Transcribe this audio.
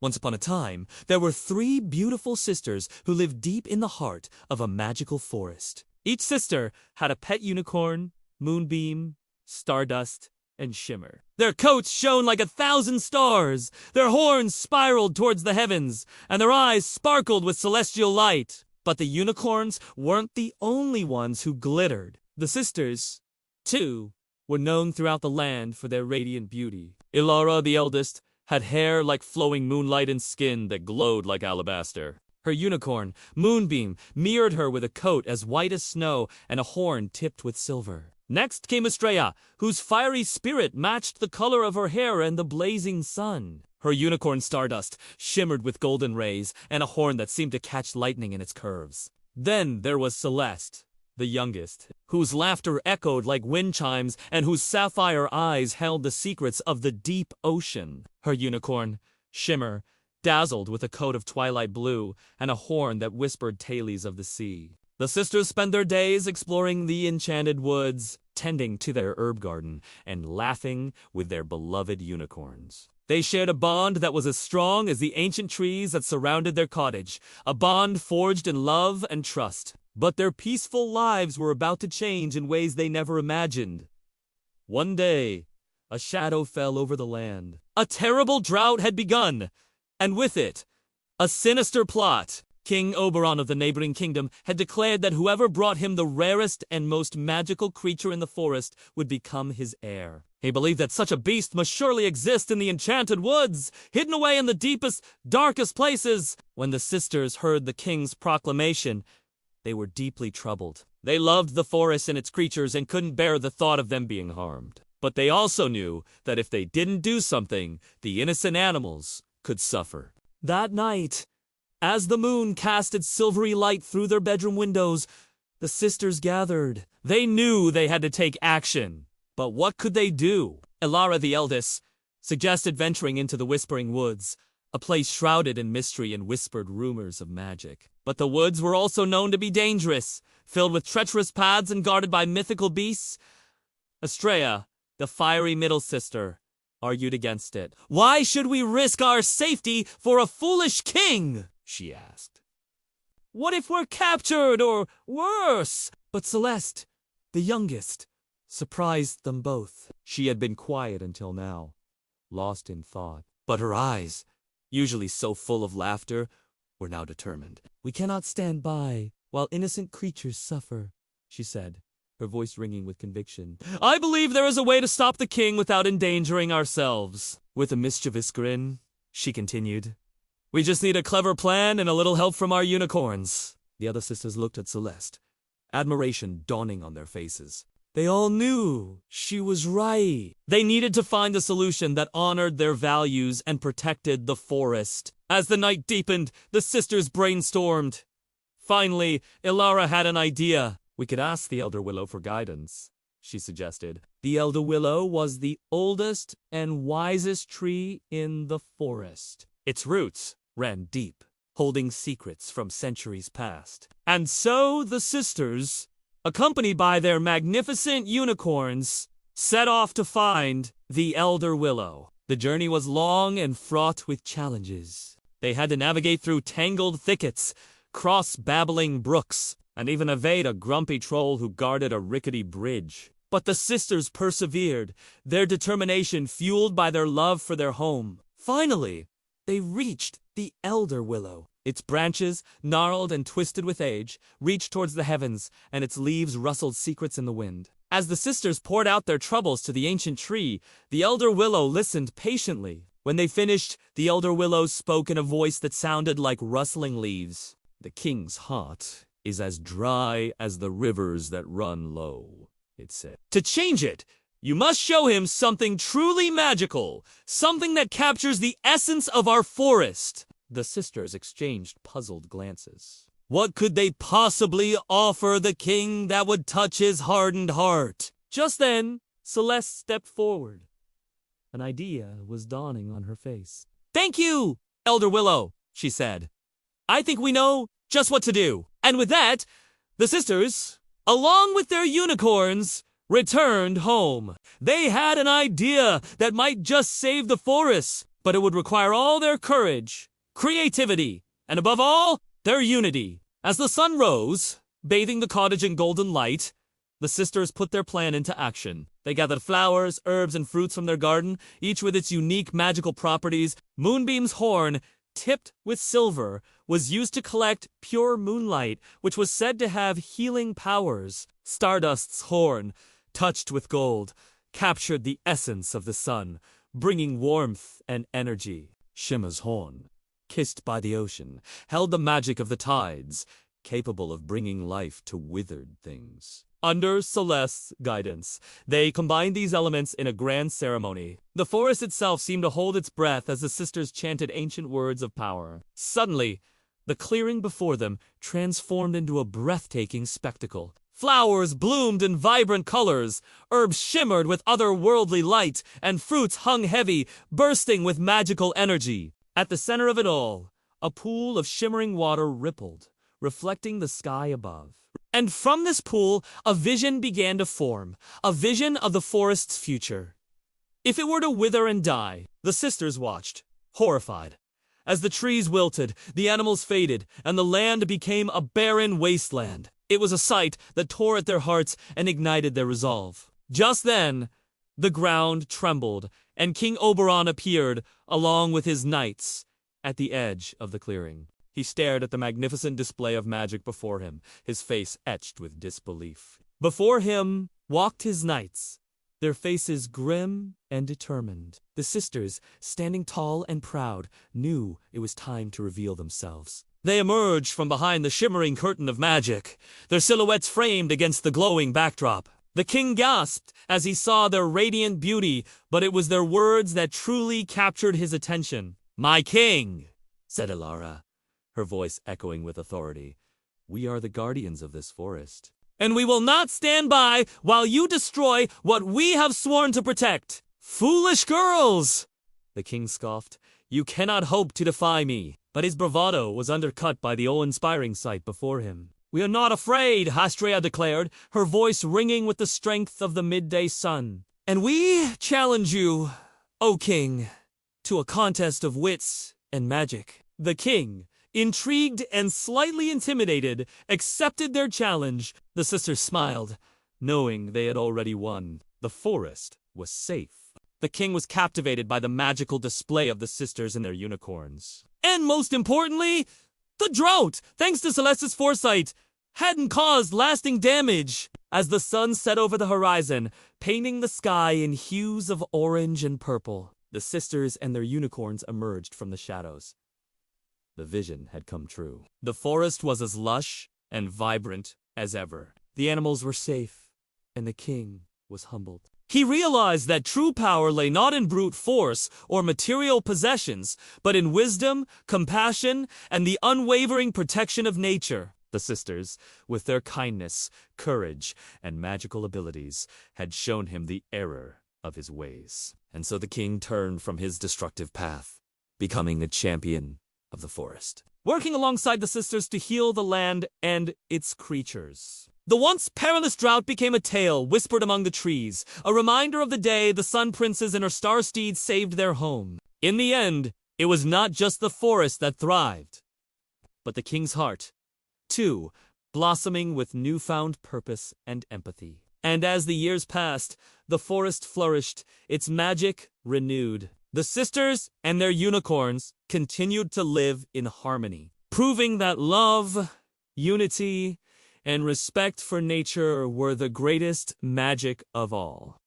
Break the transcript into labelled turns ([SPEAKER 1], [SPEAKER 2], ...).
[SPEAKER 1] Once upon a time, there were 3 beautiful sisters who lived deep in the heart of a magical forest. Each sister had a pet unicorn, Moonbeam, Stardust, and Shimmer. Their coats shone like 1,000 stars, their horns spiraled towards the heavens, and their eyes sparkled with celestial light. But the unicorns weren't the only ones who glittered. The sisters, too, were known throughout the land for their radiant beauty. Ilara, the eldest, had hair like flowing moonlight and skin that glowed like alabaster. Her unicorn, Moonbeam, mirrored her with a coat as white as snow and a horn tipped with silver. Next came Estrella, whose fiery spirit matched the color of her hair and the blazing sun. Her unicorn Stardust shimmered with golden rays and a horn that seemed to catch lightning in its curves. Then there was Celeste, the youngest, whose laughter echoed like wind chimes and whose sapphire eyes held the secrets of the deep ocean. Her unicorn, Shimmer, dazzled with a coat of twilight blue and a horn that whispered tales of the sea. The sisters spent their days exploring the enchanted woods, tending to their herb garden, and laughing with their beloved unicorns. They shared a bond that was as strong as the ancient trees that surrounded their cottage, a bond forged in love and trust. But their peaceful lives were about to change in ways they never imagined. One day, a shadow fell over the land. A terrible drought had begun, and with it, a sinister plot. King Oberon of the neighboring kingdom had declared that whoever brought him the rarest and most magical creature in the forest would become his heir. He believed that such a beast must surely exist in the enchanted woods, hidden away in the deepest, darkest places. When the sisters heard the king's proclamation, they were deeply troubled. They loved the forest and its creatures and couldn't bear the thought of them being harmed. But they also knew that if they didn't do something, the innocent animals could suffer. That night, as the moon cast its silvery light through their bedroom windows, the sisters gathered. They knew they had to take action. But what could they do? Ilara, the eldest, suggested venturing into the Whispering Woods, a place shrouded in mystery and whispered rumors of magic. But the woods were also known to be dangerous, filled with treacherous paths and guarded by mythical beasts. Estrella, the fiery middle sister, argued against it. "Why should we risk our safety for a foolish king?" she asked. "What if we're captured, or worse?" But Celeste, the youngest, surprised them both. She had been quiet until now, lost in thought. But her eyes, usually so full of laughter, were now determined. "We cannot stand by while innocent creatures suffer," she said, her voice ringing with conviction. "I believe there is a way to stop the king without endangering ourselves." With a mischievous grin, she continued, "We just need a clever plan and a little help from our unicorns." The other sisters looked at Celeste, admiration dawning on their faces. They all knew she was right. They needed to find a solution that honored their values and protected the forest. As the night deepened, the sisters brainstormed. Finally, Ilara had an idea. "We could ask the Elder Willow for guidance," she suggested. The Elder Willow was the oldest and wisest tree in the forest. Its roots ran deep, holding secrets from centuries past. And so the sisters, accompanied by their magnificent unicorns, set off to find the Elder Willow. The journey was long and fraught with challenges. They had to navigate through tangled thickets, cross babbling brooks, and even evade a grumpy troll who guarded a rickety bridge. But the sisters persevered, their determination fueled by their love for their home. Finally, they reached the Elder Willow. Its branches, gnarled and twisted with age, reached towards the heavens, and its leaves rustled secrets in the wind. As the sisters poured out their troubles to the ancient tree, the Elder Willow listened patiently. When they finished, the Elder Willow spoke in a voice that sounded like rustling leaves. "The king's heart is as dry as the rivers that run low," it said. "To change it, you must show him something truly magical, something that captures the essence of our forest." The sisters exchanged puzzled glances. What could they possibly offer the king that would touch his hardened heart? Just then, Celeste stepped forward. An idea was dawning on her face. "Thank you, Elder Willow," she said. "I think we know just what to do." And with that, the sisters, along with their unicorns, returned home. They had an idea that might just save the forest, but it would require all their courage, creativity, and above all, their unity. As the sun rose, bathing the cottage in golden light, the sisters put their plan into action. They gathered flowers, herbs, and fruits from their garden, each with its unique magical properties. Moonbeam's horn, tipped with silver, was used to collect pure moonlight, which was said to have healing powers. Stardust's horn, touched with gold, captured the essence of the sun, bringing warmth and energy. Shimmer's horn, kissed by the ocean, held the magic of the tides, capable of bringing life to withered things. Under Celeste's guidance, they combined these elements in a grand ceremony. The forest itself seemed to hold its breath as the sisters chanted ancient words of power. Suddenly, the clearing before them transformed into a breathtaking spectacle. Flowers bloomed in vibrant colors, herbs shimmered with otherworldly light, and fruits hung heavy, bursting with magical energy. At the center of it all, a pool of shimmering water rippled, reflecting the sky above. And from this pool, a vision began to form, a vision of the forest's future. If it were to wither and die, the sisters watched, horrified. As the trees wilted, the animals faded, and the land became a barren wasteland. It was a sight that tore at their hearts and ignited their resolve. Just then, the ground trembled, and King Oberon appeared, along with his knights, at the edge of the clearing. He stared at the magnificent display of magic before him, his face etched with disbelief. Before him walked his knights, their faces grim and determined. The sisters, standing tall and proud, knew it was time to reveal themselves. They emerged from behind the shimmering curtain of magic, their silhouettes framed against the glowing backdrop. The king gasped as he saw their radiant beauty, but it was their words that truly captured his attention. "My king," said Elara, her voice echoing with authority, "we are the guardians of this forest, and we will not stand by while you destroy what we have sworn to protect." "Foolish girls!" the king scoffed. "You cannot hope to defy me." But his bravado was undercut by the awe-inspiring sight before him. "We are not afraid," Hastrea declared, her voice ringing with the strength of the midday sun. "And we challenge you, O king, to a contest of wits and magic." The king, intrigued and slightly intimidated, accepted their challenge. The sisters smiled, knowing they had already won. The forest was safe. The king was captivated by the magical display of the sisters and their unicorns. And most importantly, the drought, thanks to Celeste's foresight, hadn't caused lasting damage. As the sun set over the horizon, painting the sky in hues of orange and purple, the sisters and their unicorns emerged from the shadows. The vision had come true. The forest was as lush and vibrant as ever. The animals were safe, and the king was humbled. He realized that true power lay not in brute force or material possessions, but in wisdom, compassion, and the unwavering protection of nature. The sisters, with their kindness, courage, and magical abilities, had shown him the error of his ways. And so the king turned from his destructive path, becoming the champion of the forest, working alongside the sisters to heal the land and its creatures. The once perilous drought became a tale whispered among the trees, a reminder of the day the Sun Princess and her star steed saved their home. In the end, it was not just the forest that thrived, but the king's heart, too, blossoming with newfound purpose and empathy. And as the years passed, the forest flourished, its magic renewed. The sisters and their unicorns continued to live in harmony, proving that love, unity, and respect for nature were the greatest magic of all.